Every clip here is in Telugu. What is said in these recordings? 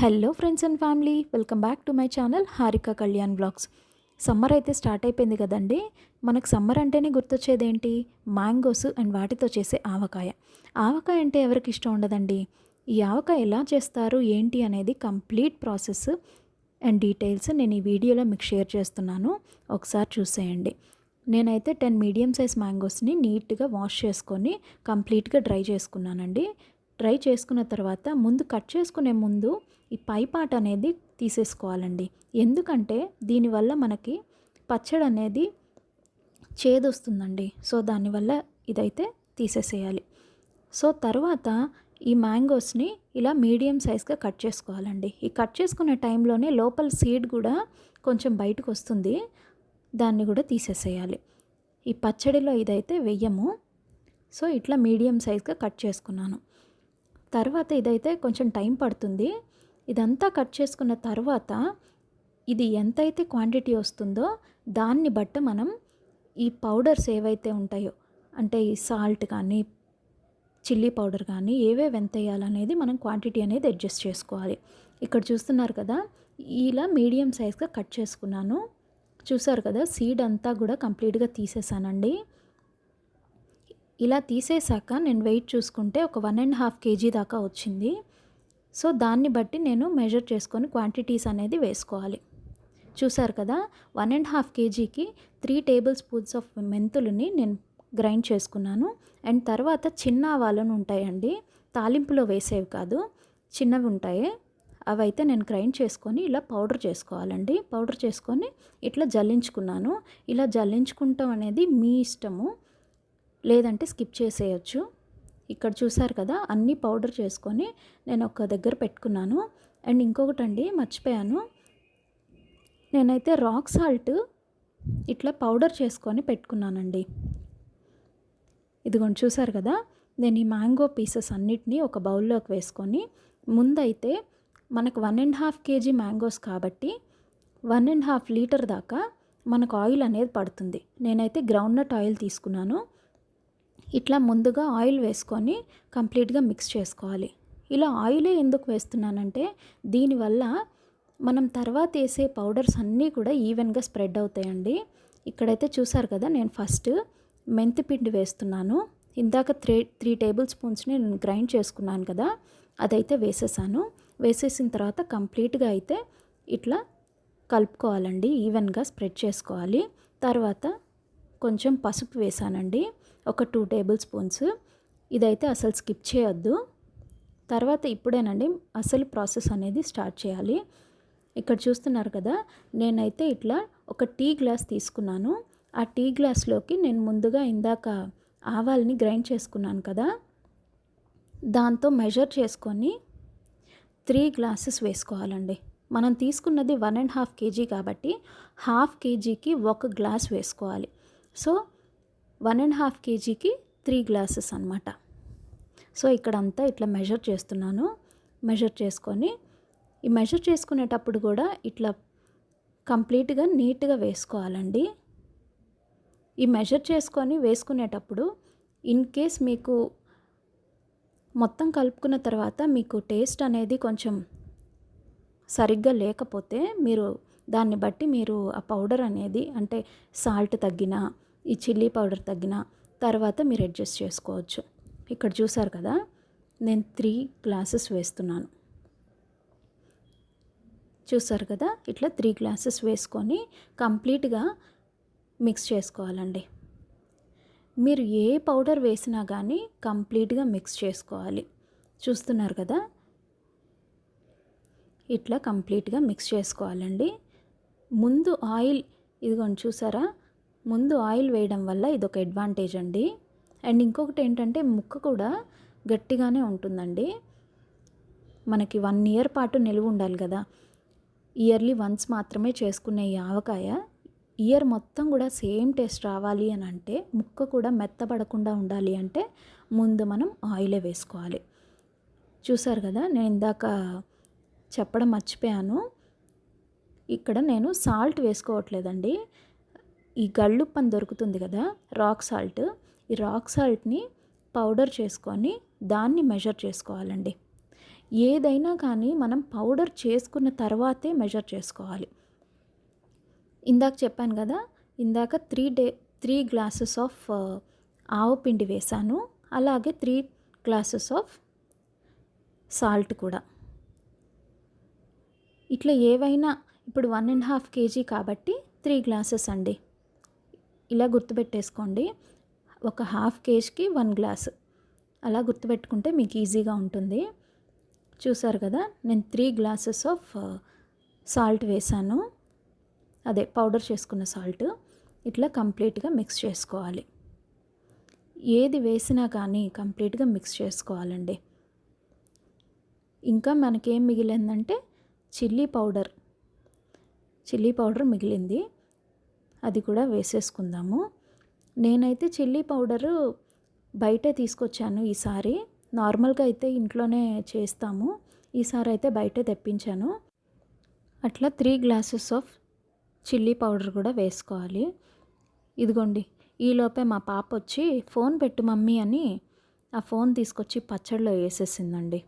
Hello friends and family, welcome back to my channel Harika Kalyan blogs. Summer అయితే స్టార్ట్ అయిపోయింది కదండి. మనకు సమ్మర్ అంటేనే గుర్తొచ్చేది ఏంటి? మ్యాంగోస్ అండ్ వాటితో చేసే ఆవకాయ. ఆవకాయ అంటే ఎవరికి ఇష్టం ఉండదండి. ఈ ఆవకాయ ఎలా చేస్తారు ఏంటి అనేది కంప్లీట్ ప్రాసెస్ అండ్ డీటెయిల్స్ నేను ఈ వీడియోలో మీకు షేర్ చేస్తున్నాను. ఒకసారి చూసేయండి. నేనైతే 10 మీడియం సైజ్ మ్యాంగోస్ని నీట్గా వాష్ చేసుకొని కంప్లీట్గా డ్రై చేసుకున్నానండి. డ్రై చేసుకున్న తర్వాత కట్ చేసుకునే ముందు ఈ పై పార్ట్ అనేది తీసేసుకోవాలండి. ఎందుకంటే దీనివల్ల మనకి పచ్చడి అనేది చేదొస్తుందండి. సో దానివల్ల ఇదైతే తీసేసేయాలి. సో తర్వాత ఈ మ్యాంగోస్ని ఇలా మీడియం సైజ్గా కట్ చేసుకోవాలండి. ఈ కట్ చేసుకునే టైంలోనే లోపల సీడ్ కూడా కొంచెం బయటకు వస్తుంది. దాన్ని కూడా తీసేసేయాలి. ఈ పచ్చడిలో ఇదైతే వెయ్యము. సో ఇట్లా మీడియం సైజ్గా కట్ చేసుకున్నాను. తర్వాత ఇదైతే కొంచెం టైం పడుతుంది. ఇదంతా కట్ చేసుకున్న తర్వాత ఇది ఎంతైతే క్వాంటిటీ వస్తుందో దాన్ని బట్టి మనం ఈ పౌడర్స్ ఏవైతే ఉంటాయో, అంటే ఈ సాల్ట్ కానీ చిల్లీ పౌడర్ కానీ ఏవేవి ఎంత వేయాలనేది మనం క్వాంటిటీ అనేది అడ్జస్ట్ చేసుకోవాలి. ఇక్కడ చూస్తున్నారు కదా, ఇలా మీడియం సైజ్గా కట్ చేసుకున్నాను. చూసారు కదా, సీడ్ అంతా కూడా కంప్లీట్గా తీసేసానండి. ఇలా తీసేసాక నేను వెయిట్ చూసుకుంటే ఒక 1.5 kg దాకా వచ్చింది. సో దాన్ని బట్టి నేను మెజర్ చేసుకొని క్వాంటిటీస్ అనేది వేసుకోవాలి. చూసారు కదా, 1.5 kgకి 3 టేబుల్ స్పూన్స్ ఆఫ్ మెంతులని నేను గ్రైండ్ చేసుకున్నాను. అండ్ తర్వాత చిన్న ఆవాలను ఉంటాయండి, తాలింపులో వేసేవి కాదు, చిన్నవి ఉంటాయి. అవైతే నేను గ్రైండ్ చేసుకొని ఇలా పౌడర్ చేసుకోవాలండి. పౌడర్ చేసుకొని ఇట్లా జల్లించుకున్నాను. ఇలా జల్లించుకుంటాం అనేది మీ ఇష్టము, లేదంటే స్కిప్ చేసేయచ్చు. ఇక్కడ చూసారు కదా, అన్నీ పౌడర్ చేసుకొని నేను ఒక దగ్గర పెట్టుకున్నాను. అండ్ ఇంకొకటండి మర్చిపోయాను, నేనైతే రాక్ సాల్ట్ ఇట్లా పౌడర్ చేసుకొని పెట్టుకున్నానండి. ఇదిగోండి చూసారు కదా, నేను ఈ మ్యాంగో పీసెస్ అన్నిటినీ ఒక బౌల్లోకి వేసుకొని ముందైతే మనకు 1.5 kg మ్యాంగోస్ కాబట్టి 1.5 లీటర్ దాకా మనకు ఆయిల్ అనేది పడుతుంది. నేనైతే గ్రౌండ్నట్ ఆయిల్ తీసుకున్నాను. ఇట్లా ముందుగా ఆయిల్ వేసుకొని కంప్లీట్గా మిక్స్ చేసుకోవాలి. ఇలా ఆయిలే ఎందుకు వేస్తున్నానంటే దీనివల్ల మనం తర్వాత వేసే పౌడర్స్ అన్నీ కూడా ఈవెన్గా స్ప్రెడ్ అవుతాయండి. ఇక్కడైతే చూసారు కదా, నేను ఫస్ట్ మెంతిపిండి వేస్తున్నాను. ఇందాక 3 టేబుల్ స్పూన్స్ని నేను గ్రైండ్ చేసుకున్నాను కదా, అదైతే వేసేసాను. వేసేసిన తర్వాత కంప్లీట్గా అయితే ఇట్లా కలుపుకోవాలండి, ఈవెన్గా స్ప్రెడ్ చేసుకోవాలి. తర్వాత కొంచెం పసుపు వేసానండి, ఒక 2 టేబుల్ స్పూన్స్. ఇదైతే అసలు స్కిప్ చేయొద్దు. తర్వాత ఇప్పుడేనండి అసలు ప్రాసెస్ అనేది స్టార్ట్ చేయాలి. ఇక్కడ చూస్తున్నారు కదా, నేనైతే ఇట్లా ఒక టీ గ్లాస్ తీసుకున్నాను. ఆ టీ గ్లాస్లోకి నేను ముందుగా ఇందాక ఆవాల్ని గ్రైండ్ చేసుకున్నాను కదా, దాంతో మెజర్ చేసుకొని 3 గ్లాసెస్ వేసుకోవాలండి. మనం తీసుకున్నది 1.5 kg కాబట్టి 1/2 kgకి 1 గ్లాస్ వేసుకోవాలి. సో 1.5 kgకి 3 గ్లాసెస్ అనమాట. సో ఇక్కడంతా ఇట్లా మెజర్ చేస్తున్నాను. మెజర్ చేసుకొని ఈ మెజర్ చేసుకునేటప్పుడు కూడా ఇట్లా కంప్లీట్గా నీట్గా వేసుకోవాలండి. ఈ మెజర్ చేసుకొని వేసుకునేటప్పుడు ఇన్ కేస్ మీకు మొత్తం కలుపుకున్న తర్వాత మీకు టేస్ట్ అనేది కొంచెం సరిగ్గా లేకపోతే మీరు దాన్ని బట్టి మీరు ఆ పౌడర్ అనేది, అంటే సాల్ట్ తగ్గినా ఈ చిల్లీ పౌడర్ తగ్గిన తర్వాత మీరు అడ్జస్ట్ చేసుకోవచ్చు. ఇక్కడ చూసారు కదా, నేను 3 గ్లాసెస్ వేస్తున్నాను. చూసారు కదా, ఇట్లా 3 గ్లాసెస్ వేసుకొని కంప్లీట్గా మిక్స్ చేసుకోవాలండి. మీరు ఏ పౌడర్ వేసినా కానీ కంప్లీట్గా మిక్స్ చేసుకోవాలి. చూస్తున్నారు కదా, ఇట్లా కంప్లీట్గా మిక్స్ చేసుకోవాలండి. ముందు ఆయిల్, ఇదిగోండి చూసారా, ముందు ఆయిల్ వేయడం వల్ల ఇదొక అడ్వాంటేజ్ అండి. అండ్ ఇంకొకటి ఏంటంటే ముక్క కూడా గట్టిగానే ఉంటుందండి. మనకి 1 year పాటు నిలువ ఉండాలి కదా, ఇయర్లీ వన్స్ మాత్రమే చేసుకునే ఈ ఆవకాయ ఇయర్ మొత్తం కూడా సేమ్ టేస్ట్ రావాలి అని అంటే, ముక్క కూడా మెత్తబడకుండా ఉండాలి అంటే ముందు మనం ఆయిలే వేసుకోవాలి. చూసారు కదా, నేను ఇందాక చెప్పడం మర్చిపోయాను, ఇక్కడ నేను సాల్ట్ వేసుకోవట్లేదండి. ఈ గళ్ళుప్పు అని దొరుకుతుంది కదా, రాక్ సాల్ట్, ఈ రాక్ సాల్ట్ని పౌడర్ చేసుకొని దాన్ని మెజర్ చేసుకోవాలండి. ఏదైనా కానీ మనం పౌడర్ చేసుకున్న తర్వాతే మెజర్ చేసుకోవాలి. ఇందాక చెప్పాను కదా, ఇందాక 3 గ్లాసెస్ ఆఫ్ ఆవపిండి వేసాను, అలాగే 3 గ్లాసెస్ ఆఫ్ సాల్ట్ కూడా. ఇట్లా ఏవైనా ఇప్పుడు 1.5 kg కాబట్టి 3 గ్లాసెస్ అండి. ఇలా గుర్తుపెట్టేసుకోండి. ఒక 1/2 kgకి 1 గ్లాస్ అలా గుర్తుపెట్టుకుంటే మీకు ఈజీగా ఉంటుంది. చూసారు కదా, నేను 3 గ్లాసెస్ ఆఫ్ సాల్ట్ వేసాను, అదే పౌడర్ చేసుకున్న సాల్ట్. ఇట్లా కంప్లీట్గా మిక్స్ చేసుకోవాలి. ఏది వేసినా కానీ కంప్లీట్గా మిక్స్ చేసుకోవాలండి. ఇంకా మనకేం మిగిలిందంటే చిల్లీ పౌడర్ మిగిలింది, అది కూడా వేసేసుకుందాము. నేనైతే చిల్లీ పౌడరు బయటే తీసుకొచ్చాను ఈసారి. నార్మల్గా అయితే ఇంట్లోనే చేస్తాము, ఈసారి అయితే బయటే తెప్పించాను. అట్లా 3 గ్లాసెస్ ఆఫ్ చిల్లీ పౌడర్ కూడా వేసుకోవాలి. ఇదిగోండి, ఈలోపే మా పాప వచ్చి ఫోన్ పెట్టు మమ్మీ అని ఆ ఫోన్ తీసుకొచ్చి పచ్చడిలో వేసేసిందండి.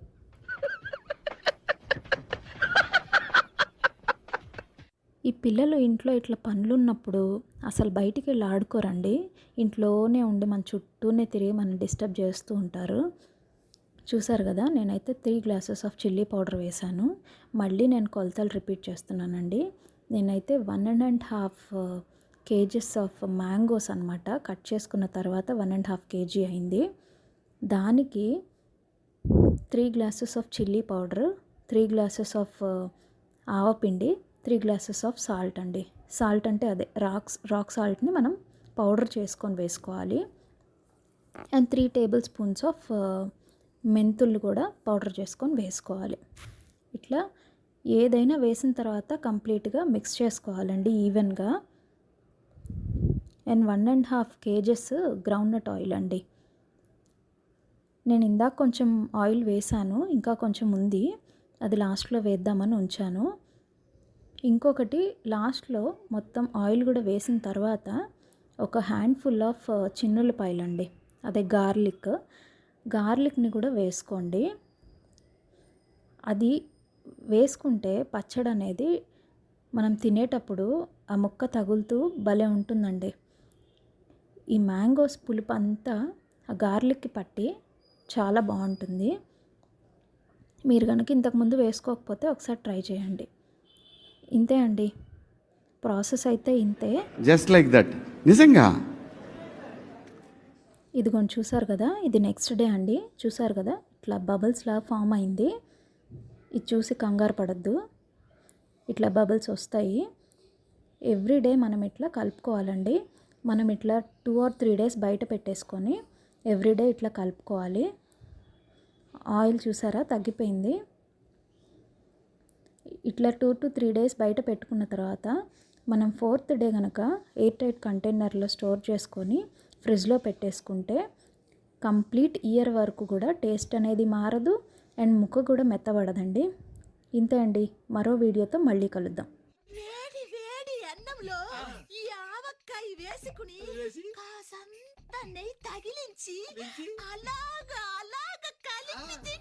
ఈ పిల్లలు ఇంట్లో ఇట్లా పనులున్నప్పుడు అసలు బయటికి వెళ్ళి ఆడుకోరండి. ఇంట్లోనే ఉండి మన చుట్టూనే తిరిగి మనం డిస్టర్బ్ చేస్తూ ఉంటారు. చూసారు కదా, నేనైతే 3 గ్లాసెస్ ఆఫ్ చిల్లీ పౌడర్ వేసాను. మళ్ళీ నేను కొలతలు రిపీట్ చేస్తున్నానండి. నేనైతే 1.5 kgs ఆఫ్ మ్యాంగోస్ అనమాట కట్ చేసుకున్న తర్వాత 1.5 kg అయింది. దానికి 3 glasses of chilli powder, 3 glasses of ఆవపిండి, 3 గ్లాసెస్ ఆఫ్ సాల్ట్ అండి. సాల్ట్ అంటే అదే రాక్ సాల్ట్ని మనం పౌడర్ చేసుకొని వేసుకోవాలి. అండ్ 3 టేబుల్ స్పూన్స్ ఆఫ్ మెంతులు కూడా పౌడర్ చేసుకొని వేసుకోవాలి. ఇట్లా ఏదైనా వేసిన తర్వాత కంప్లీట్గా మిక్స్ చేసుకోవాలండి ఈవెన్గా. అండ్ 1.5 kgs గ్రౌండ్నట్ ఆయిల్ అండి. నేను ఇందాక కొంచెం ఆయిల్ వేసాను, ఇంకా కొంచెం ఉంది, అది లాస్ట్లో వేద్దామని ఉంచాను. ఇంకొకటి లాస్ట్లో మొత్తం ఆయిల్ కూడా వేసిన తర్వాత ఒక హ్యాండ్ఫుల్ ఆఫ్ చిన్నులపాయలండి, అదే గార్లిక్ని కూడా వేసుకోండి. అది వేసుకుంటే పచ్చడి అనేది మనం తినేటప్పుడు ఆ ముక్క తగులుతూ భలే ఉంటుందండి. ఈ మ్యాంగోస్ పులుపు అంతా ఆ గార్లిక్కి పట్టి చాలా బాగుంటుంది. మీరు కనుక ఇంతకుముందు వేసుకోకపోతే ఒకసారి ట్రై చేయండి. ఇంతే అండి, ప్రాసెస్ అయితే ఇంతే. Just like that. నిజంగా ఇదిగోండి, చూసారు కదా, ఇది నెక్స్ట్ డే అండి. చూసారు కదా, ఇట్లా బబుల్స్లా ఫామ్ అయింది. ఇది చూసి కంగారు పడద్దు, ఇట్లా బబుల్స్ వస్తాయి. ఎవ్రీడే మనం ఇట్లా కలుపుకోవాలండి. మనం ఇట్లా 2 or 3 days బయట పెట్టేసుకొని ఎవ్రీడే ఇట్లా కలుపుకోవాలి. ఆయిల్ చూసారా తగ్గిపోయింది. ఇట్లా 2 to 3 days బయట పెట్టుకున్న తర్వాత మనం 4th డే కనుక ఎయిర్ టైట్ కంటైనర్లో స్టోర్ చేసుకొని ఫ్రిడ్జ్లో పెట్టేసుకుంటే కంప్లీట్ ఇయర్ వరకు కూడా టేస్ట్ అనేది మారదు అండ్ ముక్క కూడా మెత్తబడదండి. ఇంతే అండి, మరో వీడియోతో మళ్ళీ కలుద్దాం. వేడి వేడి అన్నంలో ఈ ఆవకాయ వేసుకుని కాసంత నెయ్యి తగిలించి అలాగా కలిపి